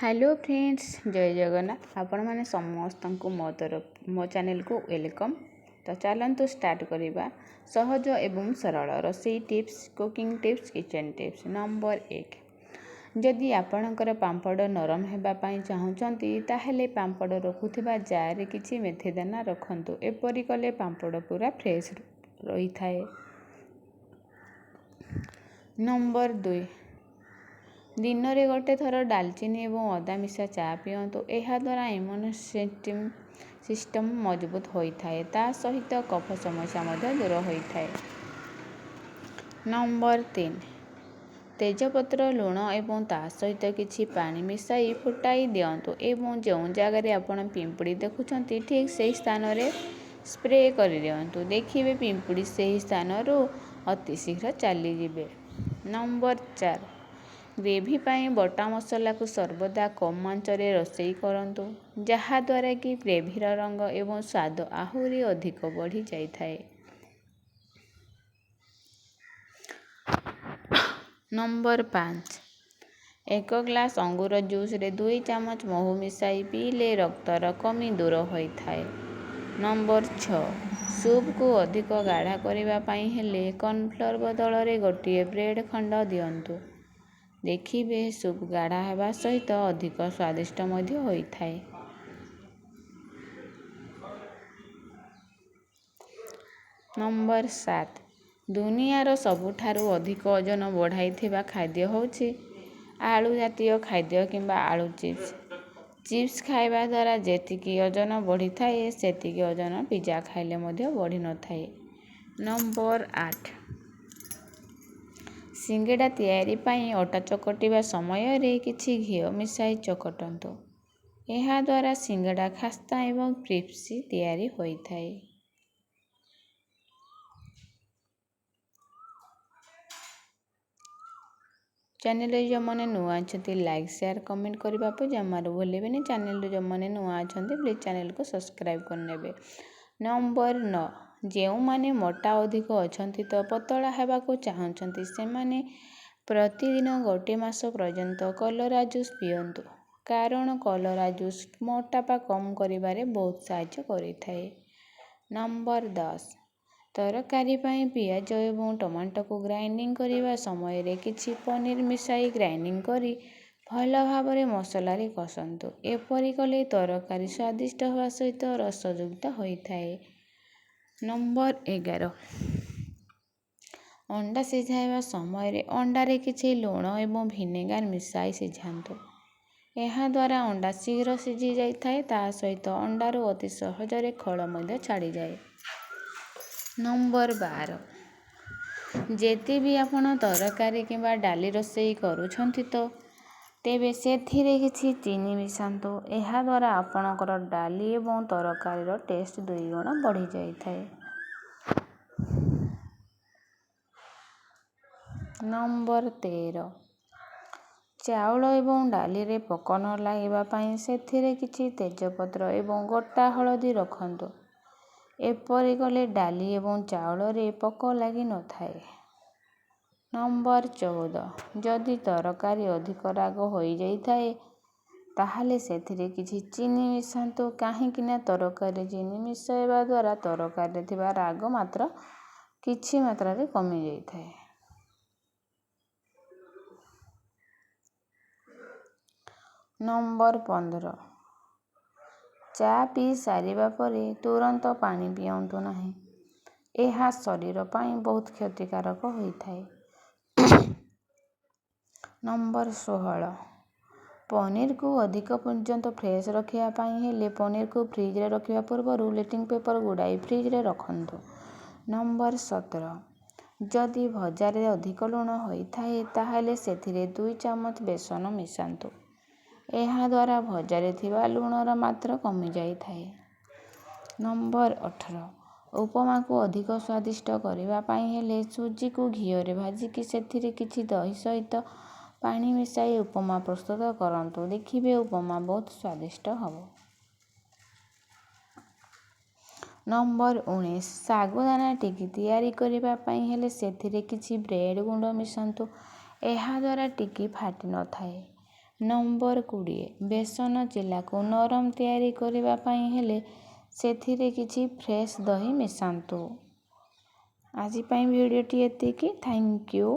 Hello friends, जय जगन्नाथ। आपण मैंने समस्त को मो चैनल को वेलकम। तो चलतु स्टार्ट करवा सहज एवं सरल रोसई tips, cooking tips, kitchen tips. Number 1, जदि आपणकर पांपड़ नरम होगापी चाहूँगी ताहले पांपड़ रखुवा जार किसी मेथीदाना रखु। एपरी कले पांपड़ पूरा फ्रेश रही थाए। नंबर 2, दिन में गोटे थर डालचीनी और अदा मिशा चा पिंतु। यह द्वारा इम्यून सिस्टम मजबूत होता है, ता सहित कफ समस्या दूर होता है। नंबर 3, तेजपत्र लुण और ता सहित किसी पानी मिसाई फुटाई दिंतु एवं जो जगार आपण पिंपुड़ी देखुंत ठीक से स्थान में स्प्रे कर दिंतु। देखिए पिंपुड़ी से स्थान अति शीघ्र चलीजे। नंबर 4, ग्रेवी पाई बटा मसला को सर्वदा कम आंचरे रोसई करंतु, जहाद्वारा कि ग्रेवीर रंग एवं स्वाद आहुरी अधिक बढ़ी जाए। नंबर 5, 1 ग्लास अंगूर जूस रे 2 चामच महू मिसाई पीले रक्तर कमी दूर होता है। नंबर 6, सूप को अधिक गाढ़ा करने हेले कॉर्नफ्लोर बदल में गोटे ब्रेड खंड दिंतु। देखिए सूप गाढ़ा होगा सहित अधिक स्वादिष्ट होता है। नंबर 7, दुनियार सबुठारु अधिक ओजन बढ़ाई खाद्य होछि आलू जातीय खाद्य किंबा आलू चिप्स। चिप्स खाइबा द्वारा जेतिकी ओजन बढ़ी थाए सेतिकी ओजन पिज्जा खाइले बढ़ी न थाए। नंबर 8, सिंगेड़ा तैयारी पाई अटा चकटिबा समय रे किछि घी मिसाई चकटंतु। यह द्वारा सिंगेड़ा खास्ता एवं क्रिस्पी तैयारी होता है। चैनल जो मैंने नुआ अच्छा लाइक शेयर कमेंट करने को जमार भूलें। चैनल जो मैंने नुआ अच्छा प्लीज चैनल को सब्सक्राइब करने। नंबर 9, जो मैंने मोटा अधिक अच्छा तो पतला होगा चाहते से मैंने प्रतिदिन गोटे मास पर्यंत कलरा जूस पिंतु, कारण कलरा जूस मोटापा कम करिबारे बहुत साहाय्य करिथाए। नंबर 10, तरकारी पाई पियाज एवं टमाटो को ग्राइंडिंग करने समय रे किछि पनीर मिसाई ग्राइंडिंग करी भल भाव में मसला रे कसंतु। एपरी कले तरकारी स्वादिष्ट होगा सहित रसयुक्त होता है। नंबर 11, अंडा सिझाइबा समय रे अंडारे किछि लुण एवं विनेगार मिसाई सिझांतु। यह द्वारा अंडा शीघ्र सिझी जाए, ता सहित अंडार अति सहजरे खल छाड़ी जाए। नंबर 12, जेते भी आपण तरकारी किंबा डाली रोसई करूछंती तो तेबे सेथिरे किछि चीनी मिसांतु। यह द्वारा आपणकर डाली एवं तरकारी टेस्ट 2 गुण बढ़ी जाए। नंबर 13, चाउल एवं डाली रे पोक न लागिबा सेथिरे किछि तेजपत्र एवं गोटा हलदी रखंतु। एपरी कले डाली एवं चाउल रे पोक लगी न थाए। नंबर 14, जदि तरकारी अधिक राग हो जाए ताहले सेथिरे किछि चीनी मिसांतु, काहेकि तरकारी चीनी मिसाइबा द्वारा तरकारी थिबा राग मात्र किछि मात्रा रे कमी जाए। नंबर 15, चा पी सारिबा परे तुरंत पानी पियंतु नहीं, यह शरीर पाई बहुत क्षतिकारक होता है। नंबर 16, पनीर को अधिक पर्यंत फ्रेश रखापी हेले पनीर को फ्रिज रे रखा पूर्व लिटिंग पेपर गुड़ाई फ्रिज रे रखंतु। नंबर 17, जदि भजारे अधिक लुण होता है ताहले सेथिरे 2 चामच बेसन मिसांतु। यह द्वारा भजारे थिबा लुणर मात्रा कमी जाए। नंबर 18, उपमा को अधिक स्वादिष्ट करने हेले सूजी को घी रे भाजिकी सेथिरे किछि दही सहित पानी मिसाई उपमा प्रस्तुत करंतु। देखिए उपमा बहुत स्वादिष्ट हबो। नंबर 19, सागुदाना टिकी तैयारी करने हेले सेथिरे किछि ब्रेड गुंड मिसांतु। यह द्वारा टिकी फाटी न थाए। ନମ୍ବର 20 ବେସନ ଚିଲାକୁ ନରମ ତିଆରି କରିବା ପାଇଁ ହେଲେ ସେଥିରେ କିଛି ଫ୍ରେଶ୍ ଦହି ମିଶାନ୍ତୁ। ଆଜି ପାଇଁ ଭିଡ଼ିଓଟି ଏତିକି। Thank you.